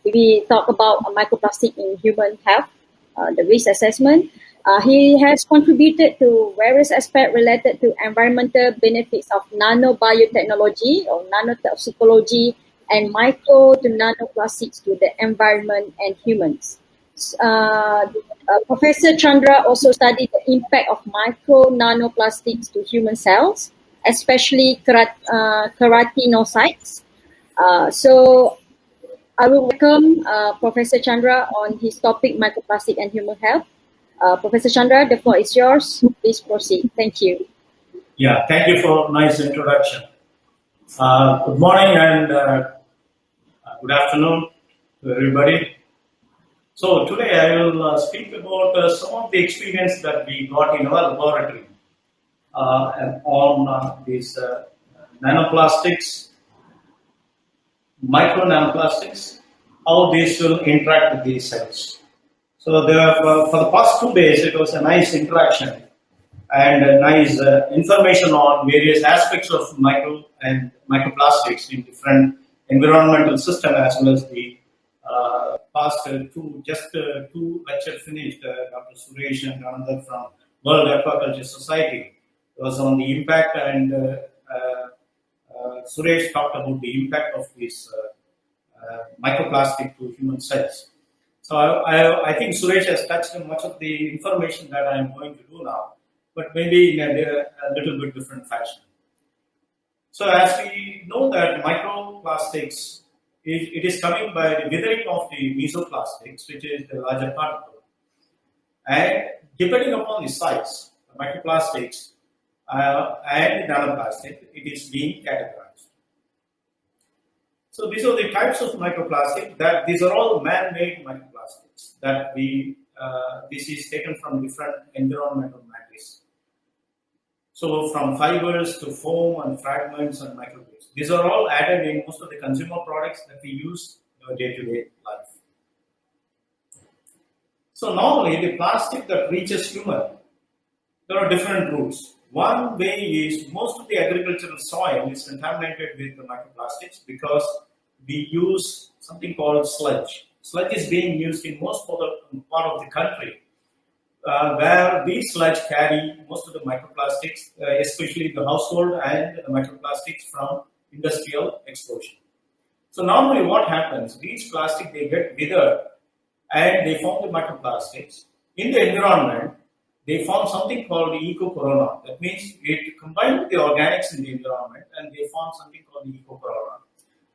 we talk about microplastic in human health, the risk assessment. He has contributed to various aspects related to environmental benefits of nanobiotechnology or nanotoxicology and micro to nanoplastics to the environment and humans. Professor Chandra also studied the impact of micro nanoplastics to human cells, especially keratinocytes. So I will welcome Professor Chandra on his topic microplastic and human health. Professor Chandra, the floor is yours. Please proceed. Thank you. Yeah, thank you for a nice introduction. Good morning and good afternoon to everybody. So today I will speak about some of the experience that we got in our laboratory on these nanoplastics, micro nanoplastics, how these will interact with these cells. So for the past 2 days, it was a nice interaction and a nice information on various aspects of micro and microplastics in different environmental systems, as well as the past two lectures finished. Dr. Suresh and another from World Aquaculture Society was on the impact, and Suresh talked about the impact of this microplastic to human cells. So I think Suresh has touched on much of the information that I am going to do now, but maybe in a little bit different fashion. So as we know that microplastics, it is coming by the withering of the mesoplastics, which is the larger particle. And depending upon the size, the microplastics and the nanoplastic, it is being categorized. So these are the types of microplastic that these are all man-made microplastics that this is taken from different environmental matters. So from fibers to foam and fragments and microbeads. These are all added in most of the consumer products that we use in our day-to-day life. So normally the plastic that reaches human, there are different routes. One way is most of the agricultural soil is contaminated with the microplastics because we use something called sludge. Sludge is being used in most part of the country, where these sludge carry most of the microplastics, especially the household and the microplastics from industrial explosion. So normally what happens, these plastics, they get withered and they form the microplastics. In the environment, they form something called the eco-corona. That means it combines with the organics in the environment and they form something called the eco-corona.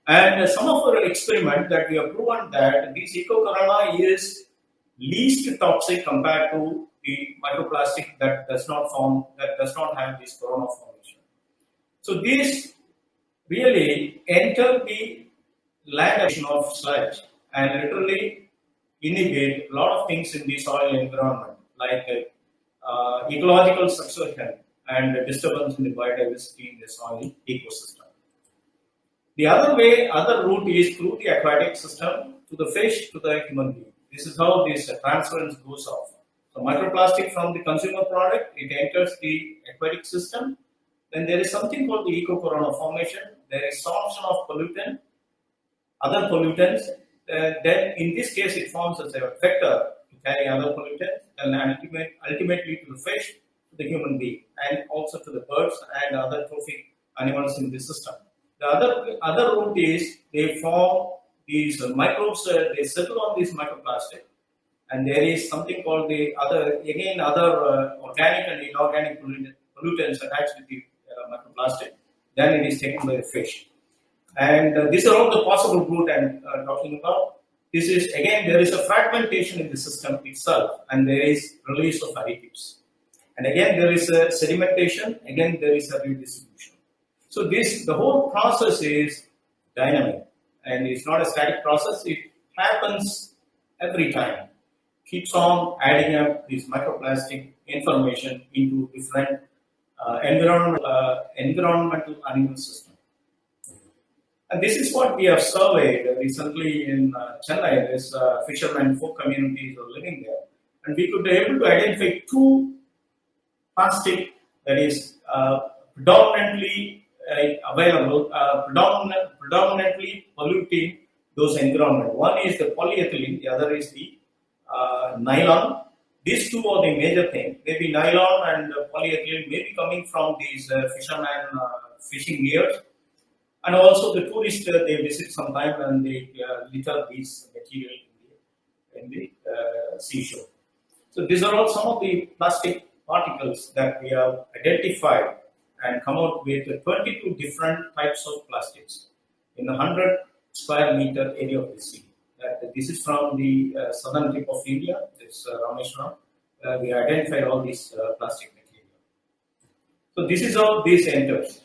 And some of our experiments that we have proven that this eco-corona is least toxic compared to the microplastic that does not have this corona formation. So these really enter the land of sludge and literally inhibit a lot of things in the soil environment, like ecological succession and disturbance in the biodiversity in the soil ecosystem. The other route is through the aquatic system to the fish to the human being. This is how this transference goes off. So microplastic from the consumer product, it enters the aquatic system. Then there is something called the eco-corona formation. There is sorption of pollutant, other pollutants. Then in this case, it forms as a vector to carry other pollutants and ultimately to the fish, to the human being, and also to the birds and other trophic animals in the system. The other route is they form these microbes, they settle on this microplastic, and there is something called the other organic and inorganic pollutants attached to the microplastic. Then it is taken by the fish. And these are all the possible route I'm talking about. This is, again, there is a fragmentation in the system itself, and there is release of additives. And again, there is a sedimentation, again, there is a redistribution. So the whole process is dynamic, and it's not a static process. It happens every time. Keeps on adding up this microplastic information into different environmental animal system. And this is what we have surveyed recently in Chennai. There's fishermen folk communities are living there, and we could be able to identify two plastic that is predominantly available, predominantly polluting those environment. One is the polyethylene, the other is the nylon. These two are the major thing. Maybe nylon and polyethylene may be coming from these fishermen fishing gears, and also the tourists they visit sometime and they litter these material in the seashore. So these are all some of the plastic particles that we have identified and come out with 22 different types of plastics in a 100 square meter area of the sea. This is from the southern tip of India, this Rameshwaram. We identified all these plastic material. So this is how this enters.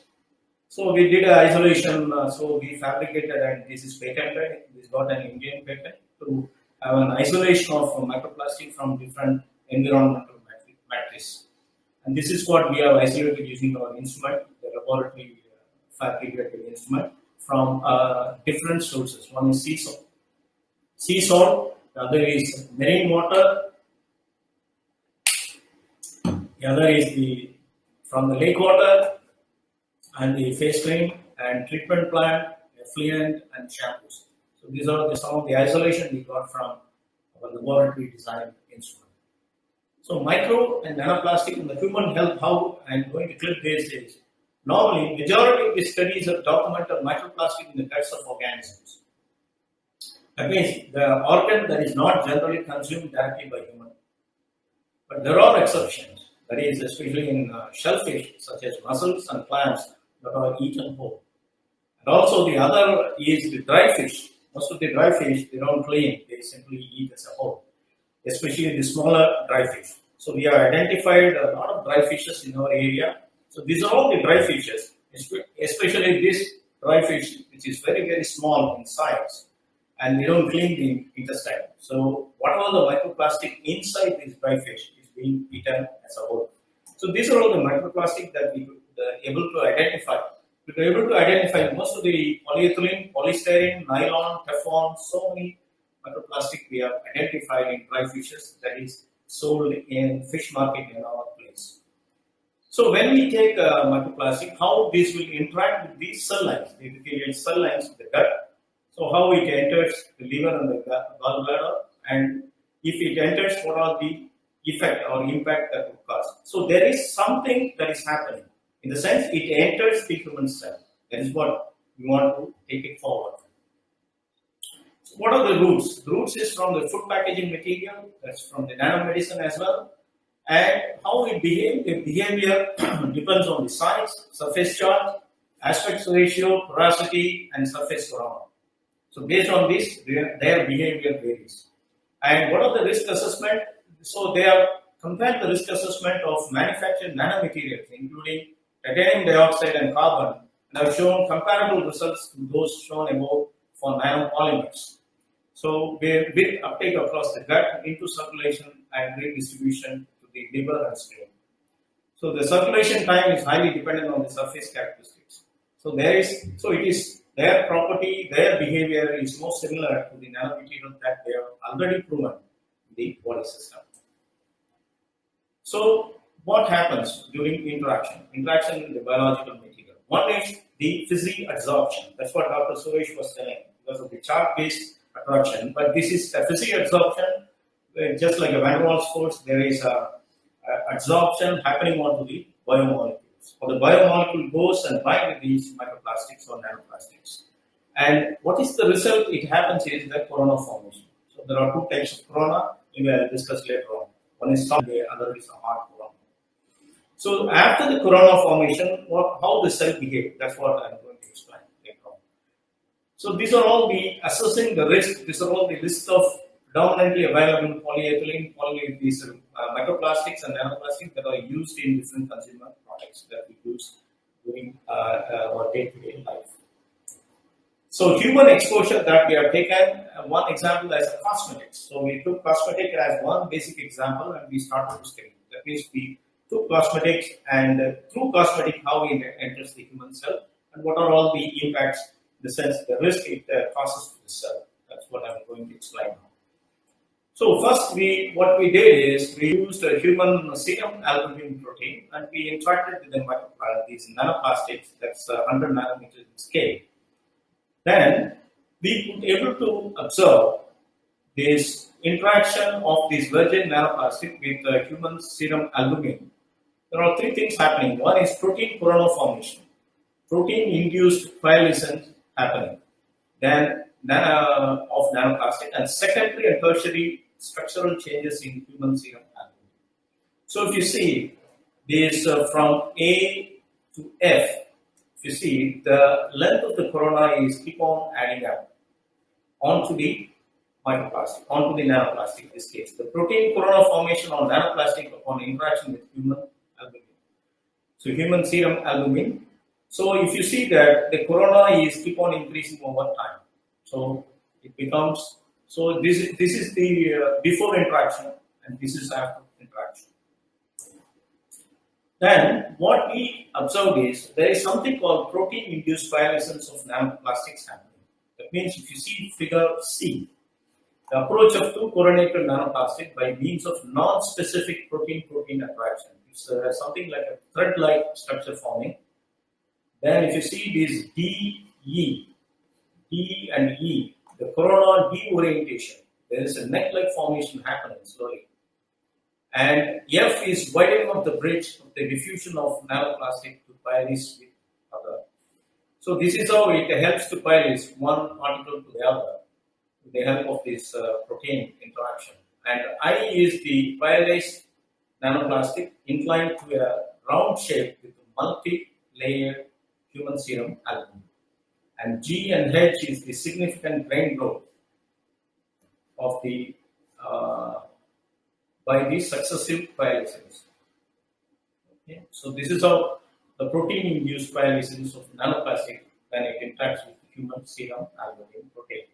So we did isolation, so we fabricated, and this is patented. This got an Indian patent to have an isolation of microplastic from different environmental matrices. And this is what we have isolated using our instrument, the laboratory fabricated instrument, from different sources. One is sea salt, the other is marine water, the other is from the lake water, and the face cream and treatment plant, effluent, and shampoos. So these are some of the isolation we got from our laboratory design instrument. So micro and nanoplastic in the human health, how I'm going to clip this is, normally majority of the studies have documented microplastic in the guts of organisms. That means the organ that is not generally consumed directly by human. But there are exceptions, that is especially in shellfish such as mussels and clams that are eaten whole. And also the other is the dry fish. Most of the dry fish, they don't clean, they simply eat as a whole, especially the smaller dry fish. So we have identified a lot of dry fishes in our area. So these are all the dry fishes, especially this dry fish, which is very, very small in size, and we don't clean the intestine. So whatever the microplastic inside this dry fish is being eaten as a whole. So these are all the microplastic that we were able to identify. We were able to identify most of the polyethylene, polystyrene, nylon, Teflon, so many microplastic we have identified in dry fishes that is sold in fish market in our place. So when we take microplastic, how this will interact with these cell lines, the epithelial cell lines of the gut. So how it enters the liver and the gallbladder, and if it enters, what are the effect or impact that would cause. So there is something that is happening. In the sense, it enters the human cell. That is what we want to take it forward. So what are the roots? The roots is from the food packaging material, that's from the nanomedicine as well. And how it behaves, the behavior depends on the size, surface charge, aspect ratio, porosity, and surface corona. So based on this, their behavior varies. And what are the risk assessment? So they have compared the risk assessment of manufactured nanomaterials, including titanium dioxide and carbon, and have shown comparable results to those shown above for nanopolymers. So with uptake across the gut into circulation and redistribution to the liver and spleen. So the circulation time is highly dependent on the surface characteristics. So it is their property, their behavior is more similar to the nanomaterial that they have already proven in the body system. So what happens during interaction? Interaction with the biological material. One is the physi-adsorption. That's what Dr. Suresh was telling because of the charge-based attraction. But this is a physi-adsorption, just like a Van der Waals force, there is a adsorption happening onto the biomolecules. So the biomolecule goes and binds with these microplastics or nanoplastics. And what is the result? It happens is the corona formation. So there are two types of corona, we will discuss later on. One is soft, the other is a hard corona. So after the corona formation, how the cell behaves, that's what I'm going to explain later on. So these are all the assessing the risk, these are all the list of predominantly available polyethylene, these microplastics and nanoplastics that are used in different consumer products that we use during our day-to-day life. So human exposure that we have taken, one example as a cosmetics. So we took cosmetic as one basic example and we started to study. That means we took cosmetics and through cosmetic how it enters the human cell and what are all the impacts, in the sense the risk it causes to the cell. That's what I'm going to explain now. So first what we did is we used a human serum albumin protein and we interacted with these nanoplastics that's 100 nanometers in scale. Then we could able to observe this interaction of this virgin nanoplastic with human serum albumin. There are three things happening. One is protein coronal formation, protein-induced coalescence happening, then of nanoplastic, and secondary and tertiary structural changes in human serum albumin. So if you see this from A to F, if you see the length of the corona is keep on adding up onto the microplastic, onto the nanoplastic in this case. The protein coronal formation on nanoplastic upon interaction with human albumin. So human serum albumin. So if you see that the corona is keep on increasing over time. So it becomes, so this is the before interaction and this is after interaction. Then what we observed is there is something called protein-induced coalescence of nanoplastics happening. That means if you see figure C, the approach of two coronated nanoplastic by means of non-specific protein-protein attraction. It's something like a thread-like structure forming. Then if you see this D and E, the corona deorientation, there is a neck-like formation happening slowly. And F is widening of the bridge of the diffusion of nanoplastic to coalesce with other. So this is how it helps to coalesce one particle to the other with the help of this protein interaction. And I is the coalesced nanoplastic inclined to a round shape with multi-layered human serum albumin. And G and H is the significant grain growth of the by the successive coalescence. Okay? So this is how the protein-induced coalescence of nanoplastic when it interacts with human serum albumin protein.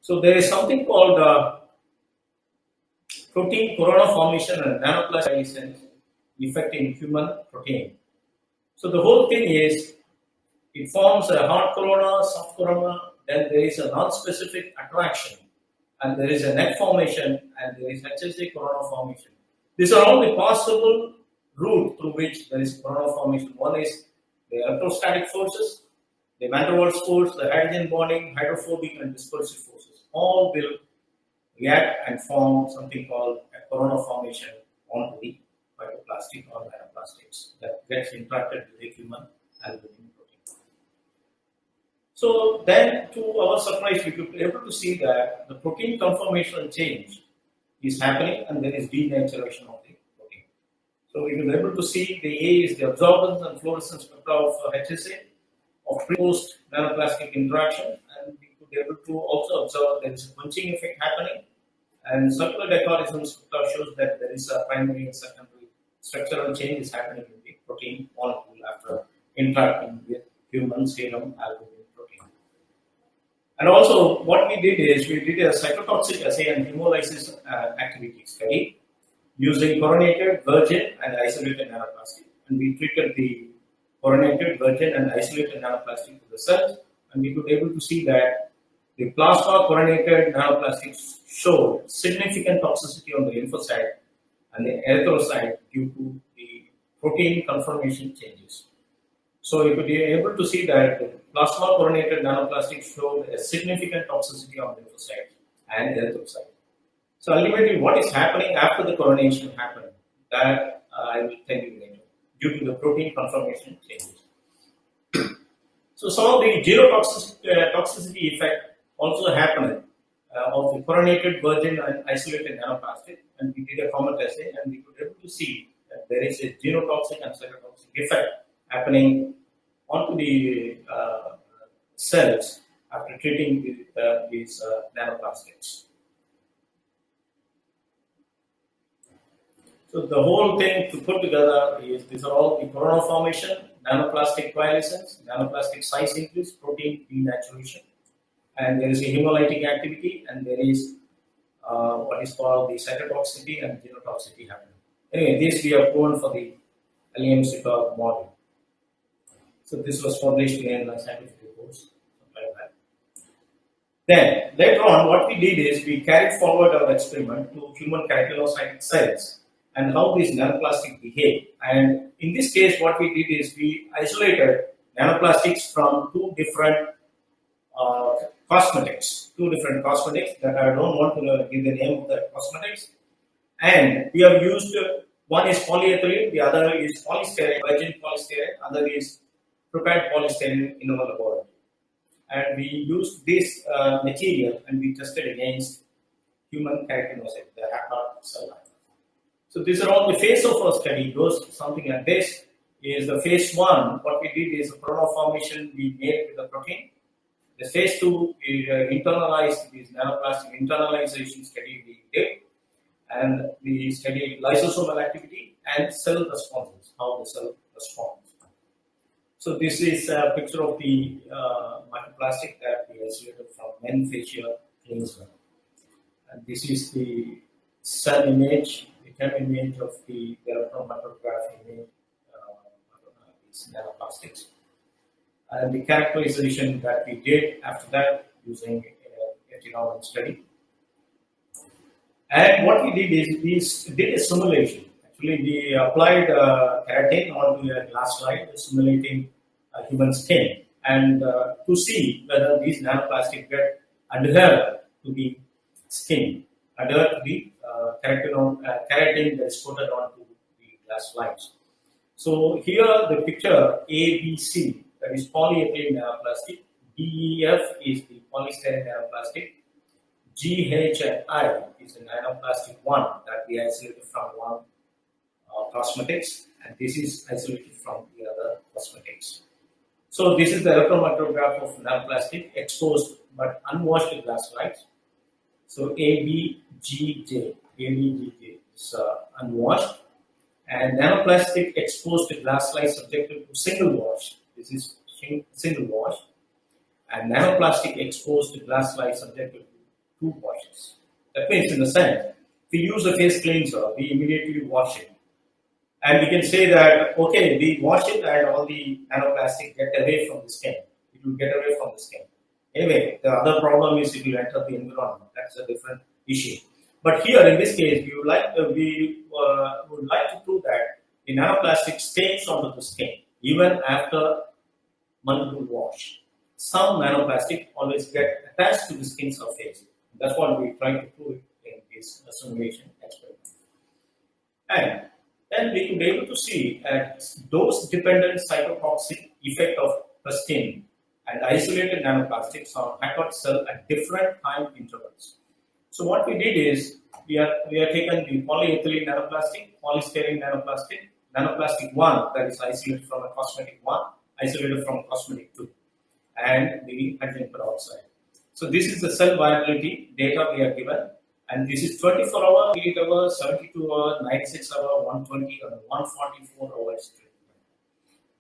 So there is something called protein corona formation and nanoplastic coalescence effect in human protein. So the whole thing is it forms a hard corona, soft corona, then there is a non-specific attraction, and there is a neck formation, and there is HSA corona formation. These are all the possible route through which there is corona formation. One is the electrostatic forces, the van der Waals force, the hydrogen bonding, hydrophobic and dispersive forces. All will react and form something called a corona formation onto the microplastic or nanoplastics that gets interacted with the human albumin protein. So then, to our surprise, we could be able to see that the protein conformational change is happening and there is denaturation of the protein. So we will be able to see the A is the absorbance and fluorescence spectra of HSA of pre-post nanoplastic interaction, and we could be able to also observe there is a bunching effect happening, and circular dichotomy spectra shows that there is a primary and secondary structural change is happening in the protein molecule after interacting with human serum albumin protein. And also, what we did is we did a cytotoxic assay and hemolysis activity study using coronated, virgin, and isolated nanoplastic. And we treated the coronated, virgin, and isolated nanoplastic to the cells, and we could able to see that the plasma coronated nanoplastics showed significant toxicity on the lymphocyte and the erythrocyte due to the protein conformation changes. So you could be able to see that the plasma coronated nanoplastics showed a significant toxicity on lymphocytes and erythrocyte. So ultimately, what is happening after the coronation happened, that I will tell you later, due to the protein conformation changes. So some of the toxicity effect also happened of the coronated, virgin, and isolated nanoplastic, and we did a common assay, and we could able to see that there is a genotoxic and cytotoxic effect happening onto the cells after treating with these nanoplastics. So the whole thing to put together is these are all the corona formation, nanoplastic coalescence, nanoplastic size increase, protein denaturation, and there is a hemolytic activity, and there is what is called the cytotoxicity and genotoxicity happening. Anyway, this we have proven for the LEM-SIPA model. So this was published in scientific reports, something like that. Then later on, what we did is we carried forward our experiment to human keratinocyte cells and how these nanoplastics behave. And in this case, what we did is we isolated nanoplastics from two different cosmetics, two different cosmetics that I don't want to give the name of the cosmetics. And we have used one is polyethylene, the other is polystyrene, virgin polystyrene, other is prepared polystyrene in our laboratory. And we used this material and we tested against human keratinocyte, the Hackard cell line. So these are all the phase of our study goes something like this. Is the phase 1, what we did is a protoformation we made with the protein. The phase 2 is internalized, this nanoplastic internalization study we did. And we studied lysosomal activity and cell responses, how the cell responds. So this is a picture of the microplastic that we isolated from men facial cleanser. And this is the cell image, the chem image of the electron-micrograph image, these nanoplastics. And the characterization that we did after that using a genomic study. And what we did is we did a simulation. Actually, we applied keratin onto a glass slide, simulating human skin, and to see whether these nanoplastics get adhered to the skin, adhered to the keratin that is coated onto the glass slides. So here the picture ABC, that is polyethylene nanoplastic, DEF is the polystyrene nanoplastic, GH and I is the nanoplastic one that we isolated from one cosmetics, and this is isolated from the other cosmetics. So this is the electron micrograph of nanoplastic exposed but unwashed glass slides. So ABGJ is unwashed, and nanoplastic exposed glass slides subjected to single wash. This is single wash, and nanoplastic exposed glass slides subjected to two washes. That means, in a sense, if we use a face cleanser, we immediately wash it. And we can say that, okay, we wash it and all the nanoplastic get away from the skin. It will get away from the skin. Anyway, the other problem is it will enter the environment. That's a different issue. But here, in this case, we would like to prove that the nanoplastic stays onto the skin even after multiple wash. Some nanoplastic always get attached to the skin surface. That's what we try to prove in this simulation experiment. And then we will be able to see a dose-dependent cytotoxic effect of pristine and isolated nanoplastics on Hackard cell at different time intervals. So what we did is we have taken the polyethylene nanoplastic, polystyrene nanoplastic, nanoplastic 1 that is isolated from a cosmetic 1, isolated from cosmetic 2, and the hydrogen peroxide. So this is the cell viability data we are given, and this is 24 hour, 8 hours, 72 hours, 96 hours, 120 and 144 hours treatment.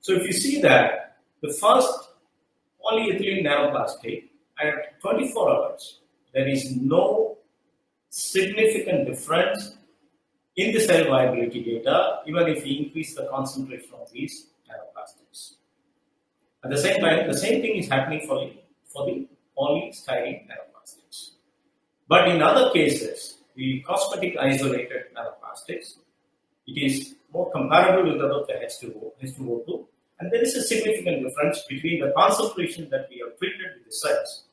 So if you see that the first polyethylene nanoplastic at 24 hours, there is no significant difference in the cell viability data, even if we increase the concentration of these nanoplastics. At the same time, the same thing is happening for the polystyrene nanoplastics. But in other cases, the cosmetic isolated nanoplastics, it is more comparable with that of the H2O2, and there is a significant difference between the concentration that we have treated with the cells.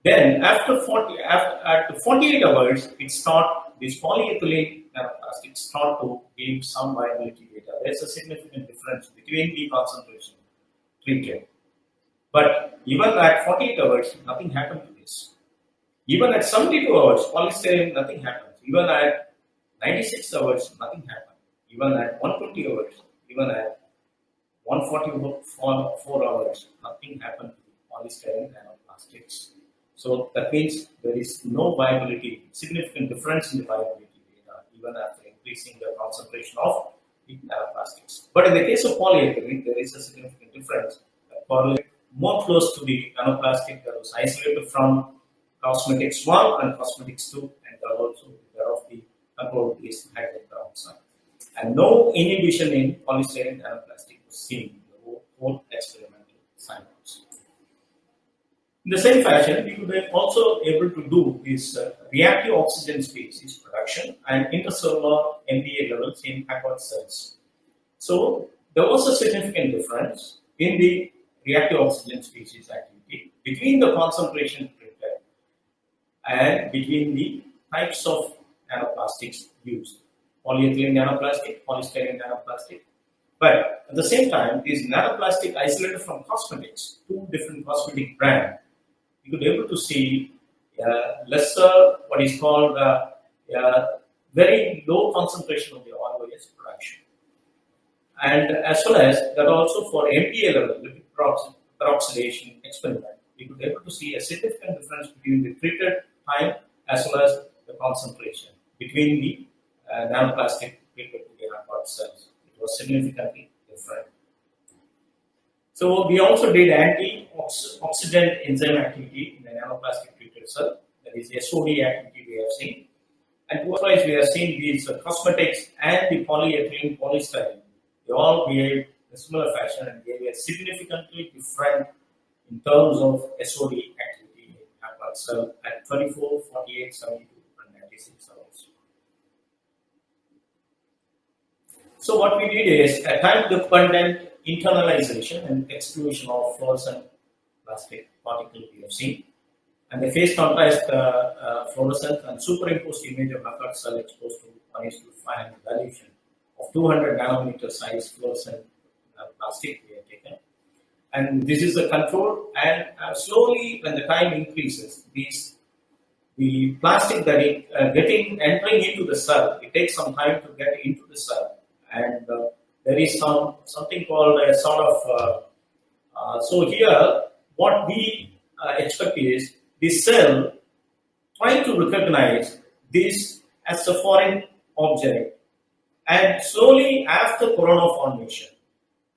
Then, after 48 hours, this polyethylene nanoplastics start to give some viability data. There is a significant difference between the concentration treated. But even at 48 hours, nothing happened to this. Even at 72 hours, polystyrene, nothing happens. Even at 96 hours, nothing happened. Even at 120 hours, even at 144 hours, nothing happened to polystyrene nanoplastics. So that means there is no viability, significant difference in the viability data, even after increasing the concentration of the nanoplastics. But in the case of polyethylene, there is a significant difference. Correlate more close to the nanoplastic that was isolated from cosmetics 1 and cosmetics 2, and also thereof the control is hydrogen peroxide. And no inhibition in polystyrene nanoplastic was seen in the whole experimental samples. In the same fashion, we were also able to do this reactive oxygen species production and intercellular NPA levels in Hackard cells. So there was a significant difference in the reactive oxygen species activity between the concentration treated and between the types of nanoplastics used. Polyethylene nanoplastic, polystyrene nanoplastic. But at the same time, these nanoplastic isolated from cosmetics, two different cosmetic brands, you could be able to see lesser, what is called very low concentration of the oil-based production. And as well as that also for MPA level, lipid peroxidation experiment, we could be able to see a significant difference between the treated time as well as the concentration between the nanoplastic treated to the anabolic cells. It was significantly different. So we also did antioxidant enzyme activity in the nanoplastic treated cell. That is SOD activity we have seen. And likewise, we have seen these cosmetics and the polyethylene polystyrene. They all behaved in a similar fashion and they were significantly different in terms of SOD activity in anabolic cell at 24, 48, 72, and 96 hours. So what we did is a time-dependent internalization and exclusion of fluorescent plastic particles we have seen, and the phase contrast fluorescence and superimposed image of knockout cell exposed to 1:500 dilution of 200 nanometer size fluorescent plastic we have taken. And this is the control, and slowly when the time increases, the plastic that is entering into the cell, it takes some time to get into the cell. And there is something called a sort of, so here what we expect is the cell trying to recognize this as a foreign object, and slowly after corona formation,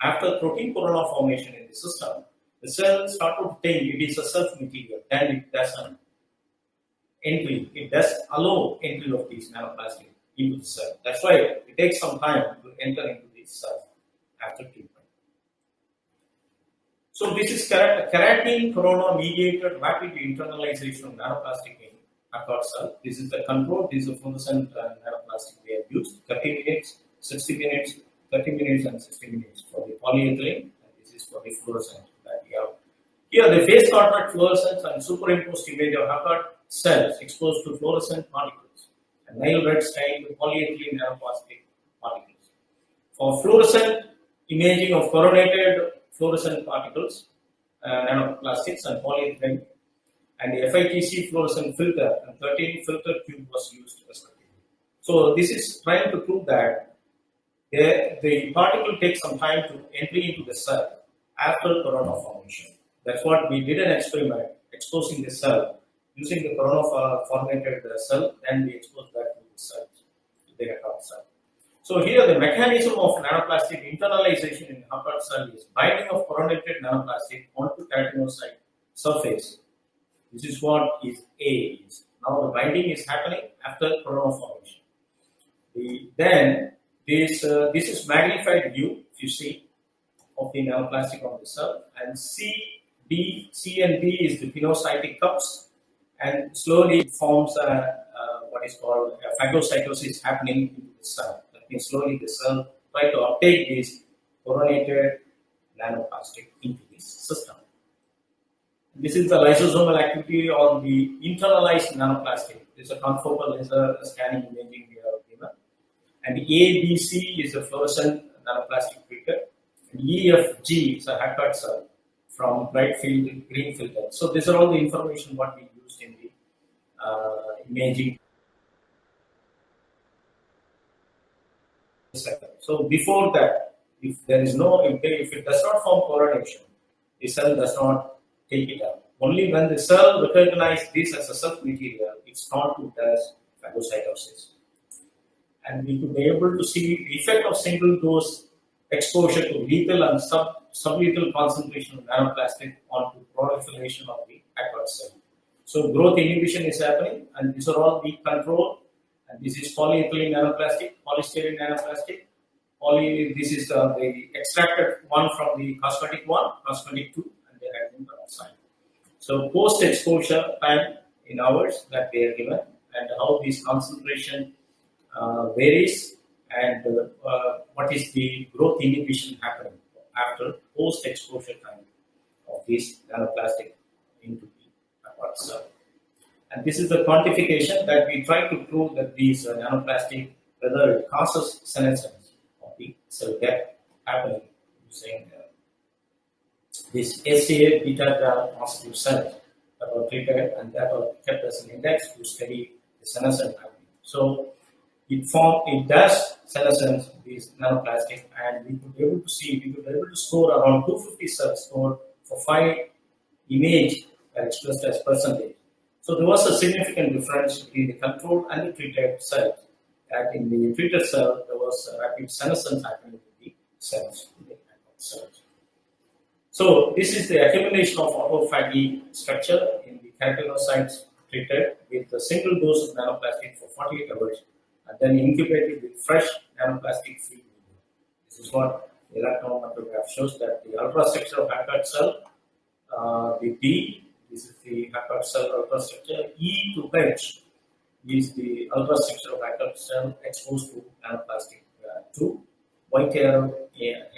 after protein corona formation in the system, the cell started to think it is a self material, then it doesn't entry, it does allow entry of these nanoplastics into the cell. That's why it takes some time to enter into these cells after treatment. So this is keratin corona mediated rapid internalization of nanoplastic in acquired cell. This is the control. This is the fluorescent nanoplastic we have used. 30 minutes, 60 minutes, 30 minutes, and 60 minutes for the polyethylene. And this is for the fluorescent that we have. Here, the phase contact fluorescence and superimposed image of acquired cells exposed to fluorescent particles and Nile red stained polyethylene nanoplastic particles. For fluorescent imaging of coronated fluorescent particles, nanoplastics and polyethylene, and the FITC fluorescent filter and 13 filter tube was used respectively. So this is trying to prove that the particle takes some time to entry into the cell after corona formation. That's what we did an experiment exposing the cell using the corona formated cell, then we exposed that to the cell, to the Hector cell. So here the mechanism of nanoplastic internalization in Hector cell is binding of coronated nanoplastic onto keratinocyte surface. This is what is A is. Now the binding is happening after corona formation. Then this is magnified view, if you see, of the nanoplastic on the cell, and C and D is the pinocytic cups, and slowly it forms what is called phagocytosis happening in the cell. That means slowly the cell try to uptake this coronated nanoplastic into this system. This is the lysosomal activity on the internalized nanoplastic. This is a conformal laser scanning imaging we have given. And A, B, C is a fluorescent nanoplastic filter. And E, F, G is a Hackard cell from bright field green filter. So these are all the information what we used in the imaging. So before that, if there is no, if it does not form coronation, the cell does not take it up. Only when the cell recognizes this as a self material, it's not to does phagocytosis. And we could be able to see the effect of single dose exposure to lethal and sublethal concentration of nanoplastic onto proliferation of the acquired cell. So growth inhibition is happening, and these are all the control. And this is polyethylene nanoplastic, polystyrene nanoplastic. This is the extracted one from the cosmetic 1, cosmetic 2, and the hydrogen peroxide. So post-exposure time in hours that they are given, and how this concentration varies, and what is the growth inhibition happening after post-exposure time of this nanoplastic into the Hackard cell. And this is the quantification that we try to prove that these nanoplastic, whether it causes senescence of the cell death happening using this SCA beta gal positive cells that were treated and that were kept as an index to study the senescence happening. So it does senescence these nanoplastic, and we could be able to score around 250 cells scored for 5 image expressed as percentage. So there was a significant difference between the controlled and the treated cells. And in the treated cell, there was a rapid senescence happening with the cells. So this is the accumulation of autophagy structure in the keratinocytes treated with a single dose of nanoplastic for 48 hours and then incubated with fresh nanoplastic free media. This is what the electron micrograph shows, that the ultrastructure of Hackard cell, the D, this is the Hackard cell ultrastructure, E to H is the ultrastructure of Hackard cell exposed to nanoplastic 2. White arrow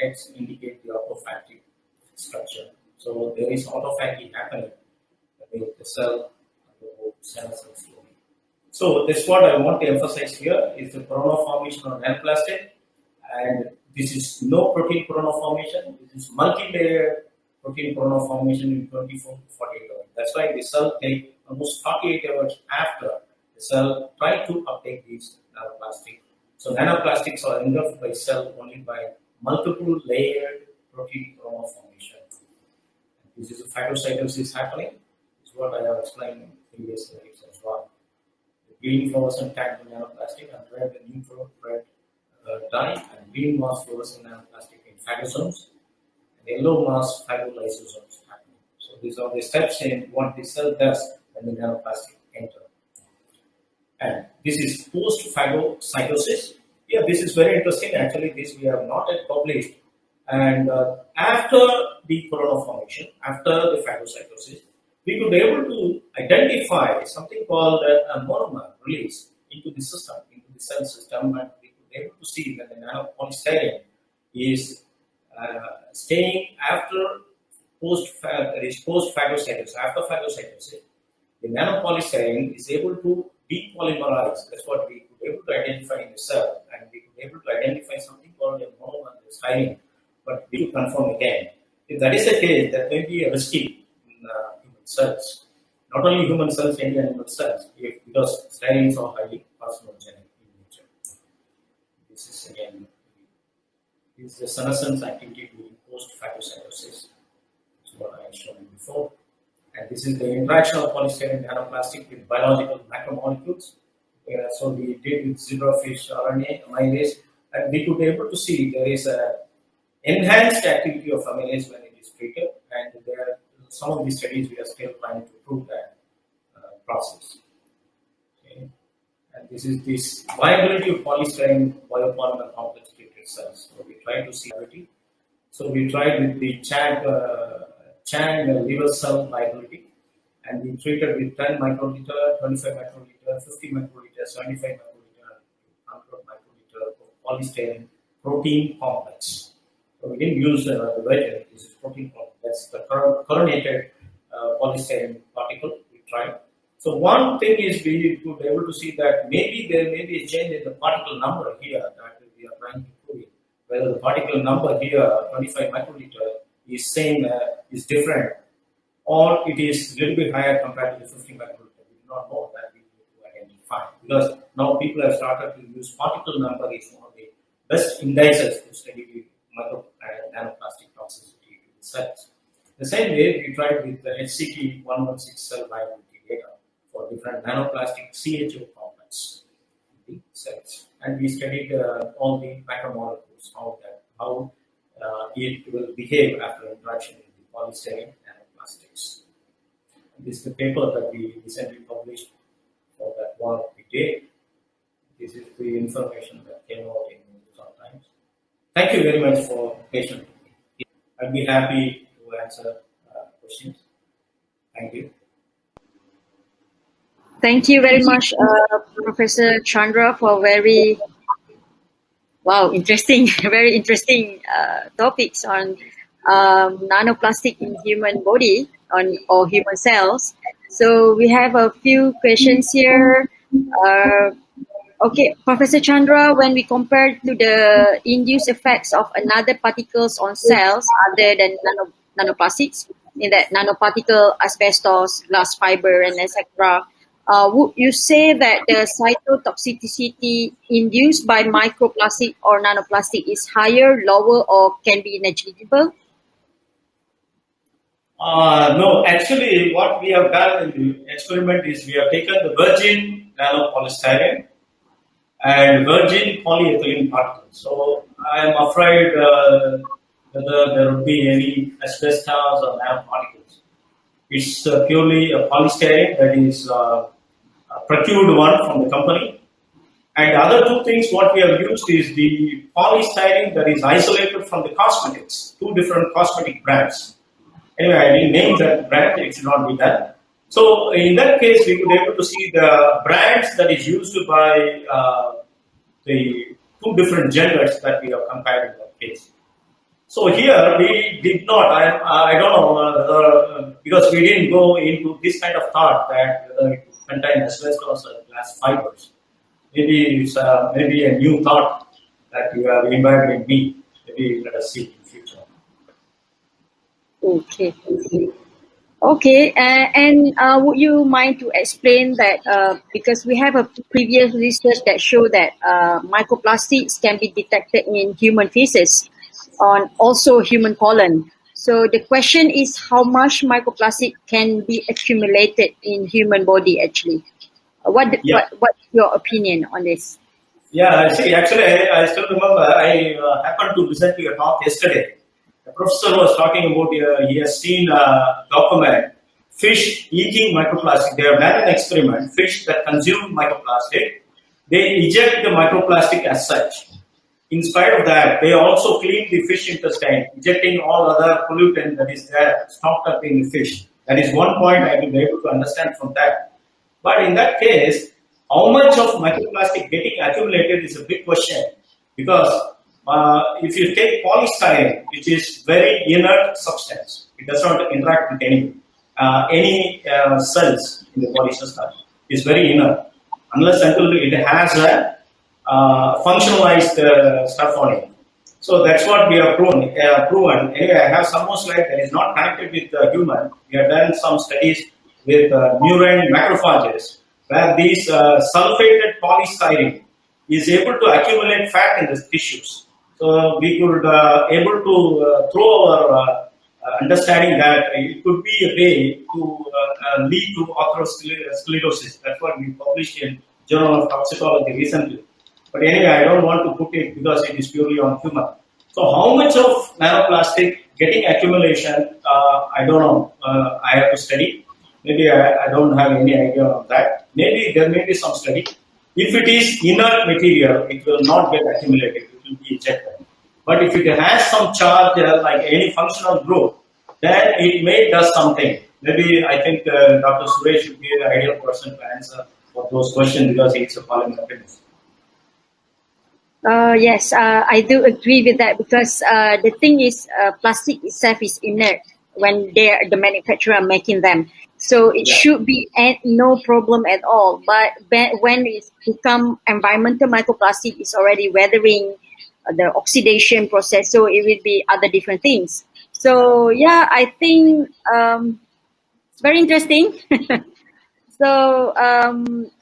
X indicate the autophagy structure. So there is autophagy happening with the cell senescence slowly. So that's what I want to emphasize here is the corona formation on nanoplastic, and this is no protein corona formation. This is multi-layered protein corona formation in 24 to 48 hours. That's why the cell takes almost 48 hours after the cell try to uptake these nanoplastic. So nanoplastics are engulfed by cell only by multiple layered protein corona formation. This is a phagocytosis happening. This is what I have explained in previous slides as well. The green fluorescent tagged nanoplastic and red and neutral red dye, and green mass fluorescent nanoplastic in phagosomes, and yellow mass phagolysosomes happening. So these are the steps in what the cell does when the nanoplastic enter. And this is post-phagocytosis. Yeah, this is very interesting. Actually, this we have not yet published. And after the corona formation, after the phagocytosis, we could be able to identify something called a monomer release into the system, into the cell system, and we could be able to see that the nanopolystyrene is staying after post-phagocytosis. After phagocytosis, the nanopolystyrene is able to depolymerize. That's what we could be able to identify in the cell, and we could be able to identify something called a monomer styrene. But we will confirm again. If that is the case, that may be a risky in human cells. Not only human cells, any animal cells, because styrenes are highly carcinogenic in nature. This is again, this is the senescence activity during post-phagocytosis. This is what I showed you before. And this is the interaction of polystyrene nanoplastic with biological macromolecules. So we did with zebrafish RNA amylase, and we could be able to see there is a enhanced activity of amylase when it is treated, and there are some of these studies we are still trying to prove that process. Okay. And this is this viability of polystyrene biopolymer complex treated cells. So we try to see viability. So we tried with the Chang liver cell viability, and we treated with 10 microliter, 25 microliter, 50 microliter, 75 microliter, 100 microliter of polystyrene protein complex. So we didn't use the virgin, this is protein complex. That's the coronated polystyrene particle we tried. So one thing is we could be able to see that maybe there may be a change in the particle number here that we are trying to prove it. Whether the particle number here, 25 microliter, is same, is different, or it is a little bit higher compared to the 50 microliter. We do not know that we need to identify, because now people have started to use particle number is one of the best indices to study the micro and nanoplastic toxicity to the cells. The same way we tried with the HCT 116 cell viability data for different nanoplastic CHO complex in the cells, and we studied all the macromolecules, how it will behave after interaction with the polystyrene nanoplastics. And this is the paper that we recently published for that work we did. This is the information that came out in sometimes. Thank you very much for patience. I'll be happy to answer questions. Thank you. Thank you very much, Professor Chandra, for very interesting, very interesting topics on nanoplastic in human body. on all human cells. So we have a few questions here. Okay, Professor Chandra, when we compare to the induced effects of another particles on cells other than nanoplastics, in that nanoparticle, asbestos, glass fiber, and etc., would you say that the cytotoxicity induced by microplastic or nanoplastic is higher, lower, or can be negligible? No, actually, what we have done in the experiment is we have taken the virgin nanopolystyrene and virgin polyethylene particles. So I am afraid whether there would be any asbestos or nanoparticles. It's purely a polystyrene that is a procured one from the company. And the other two things what we have used is the polystyrene that is isolated from the cosmetics, two different cosmetic brands. Anyway, I didn't name that brand, it should not be that. So in that case, we could able to see the brands that is used by the two different genders that we have compared in that case. So here we did not, I don't know, because we didn't go into this kind of thought that whether it contains asbestos or glass fibers. Maybe it's maybe a new thought that you have imbibed in me. Maybe let us see in future. Okay. Okay, and would you mind to explain that because we have a previous research that show that microplastics can be detected in human feces, on also human pollen. So the question is how much microplastic can be accumulated in human body actually? Yeah. What's your opinion on this? Yeah, I see. Actually, I still remember I happened to listen to your talk yesterday. The professor was talking about he has seen a document fish eating microplastic. They have done an experiment. Fish that consume microplastic, they eject the microplastic as such. In spite of that, they also clean the fish intestine, ejecting all other pollutant that is there stocked up in the fish. That is one point I will be able to understand from that. But in that case, how much of microplastic getting accumulated is a big question because if you take polystyrene, which is very inert substance, it does not interact with any cells in the body system. It's very inert unless until it has a functionalized stuff on it. So that's what we have proven. Anyway, I have some more slide that is not connected with the human. We have done some studies with murine macrophages where these sulfated polystyrene is able to accumulate fat in the tissues. So we could able to through our understanding that it could be a way to lead to atherosclerosis. That's what we published in Journal of Toxicology recently. But anyway, I don't want to put it because it is purely on human. So how much of nanoplastic getting accumulation, I don't know. I have to study. Maybe I don't have any idea of that. Maybe there may be some study. If it is inert material, it will not get accumulated. It will be ejected. But if it has some charge, like any functional group, then it may do something. Maybe I think Dr. Suresh would be the ideal person to answer for those questions because he's a polymer chemist. Yes, I do agree with that because the thing is, plastic itself is inert when the manufacturer are making them. So it Yeah. should be no problem at all. But when it's become environmental microplastic, it's already weathering the oxidation process. So it will be other different things. So yeah, I think it's very interesting. So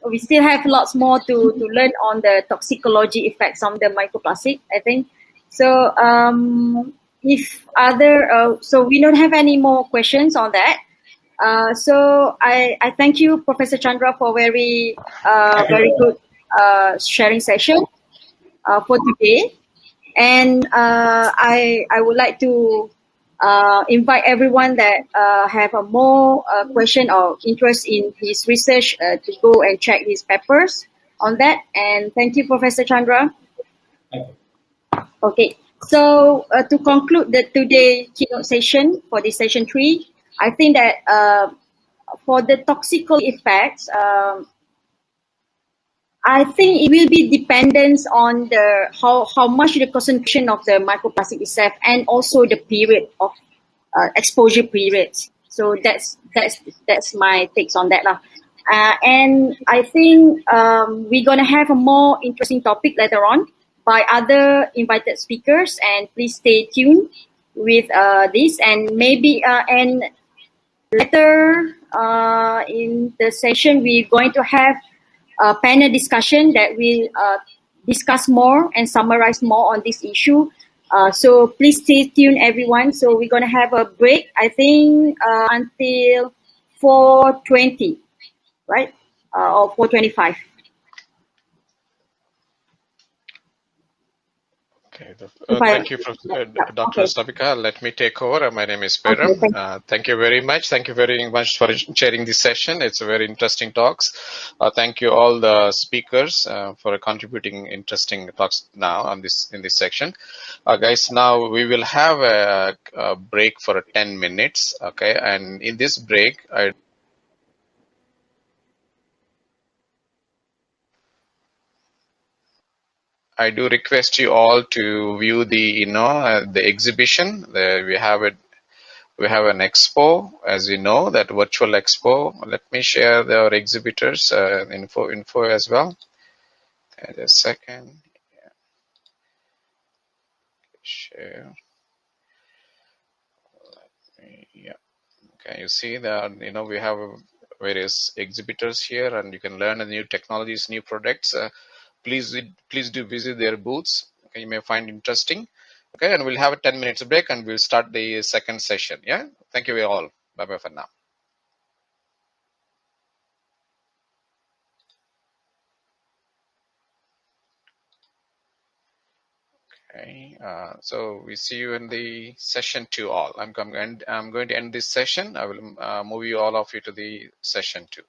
we still have lots more to learn on the toxicology effects on the microplastic, I think. So so we don't have any more questions on that. So I thank you, Professor Chandra, for very good sharing session for today. And I would like to invite everyone that have a more question or interest in his research to go and check his papers on that. And thank you, Professor Chandra. Thank you. Okay, so to conclude the today keynote session for this session 3, I think that for the toxical effects, I think it will be dependent on the how much the concentration of the microplastic itself and also the period of exposure periods. So that's my takes on that lah. And I think we're gonna have a more interesting topic later on by other invited speakers, and please stay tuned with this, and maybe and later in the session we're going to have a panel discussion that will discuss more and summarize more on this issue. So please stay tuned, everyone. So we're going to have a break, I think, until 4:20, right? Or 4:25. Okay. If I, Thank you, yeah, Dr. okay. Stabika. Let me take over. My name is Okay, Peram. Thank you very much. Thank you very much for chairing this session. It's a very interesting talks. Thank you all the speakers for contributing interesting talks now on in this section. Guys, now we will have a break for 10 minutes. Okay, and in this break, I do request you all to view the the exhibition. We have an expo, as you know, that virtual expo. Let me share our exhibitors info as well. Just a second. Share. Yeah. Okay. You see that we have various exhibitors here, and you can learn the new technologies, new products. Please do visit their booths. Okay, you may find interesting. Okay, and we'll have a 10 minutes break, and we'll start the second session. Yeah. Thank you all. Bye bye for now. Okay, so we see you in the session 2 all. I'm going to end this session. I will move you all of you to the session 2.